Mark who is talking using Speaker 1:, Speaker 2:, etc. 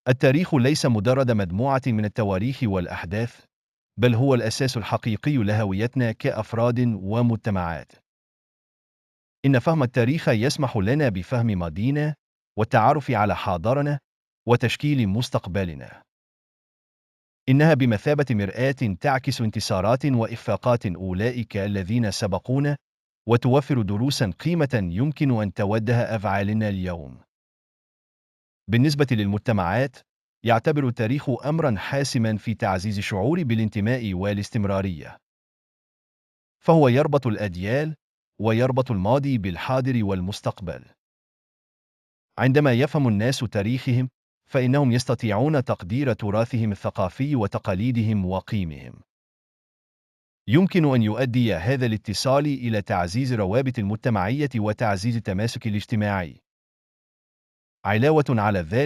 Speaker 1: التاريخ ليس مجرد مجموعة من التواريخ والأحداث، بل هو الأساس الحقيقي لهويتنا كأفراد ومجتمعات. إن فهم التاريخ يسمح لنا بفهم ماضينا، والتعرف على حاضرنا، وتشكيل مستقبلنا. إنها بمثابة مرآة تعكس انتصارات وإخفاقات أولئك الذين سبقونا، وتوفر دروسًا قيمة يمكن أن تودها أفعالنا اليوم. بالنسبة للمجتمعات، يعتبر التاريخ أمرًا حاسمًا في تعزيز الشعور بالانتماء والاستمرارية. فهو يربط الأجيال، ويربط الماضي بالحاضر والمستقبل. عندما يفهم الناس تاريخهم، فإنهم يستطيعون تقدير تراثهم الثقافي وتقاليدهم وقيمهم. يمكن أن يؤدي هذا الاتصال إلى تعزيز الروابط المجتمعية وتعزيز التماسك الاجتماعي. علاوة على ذلك،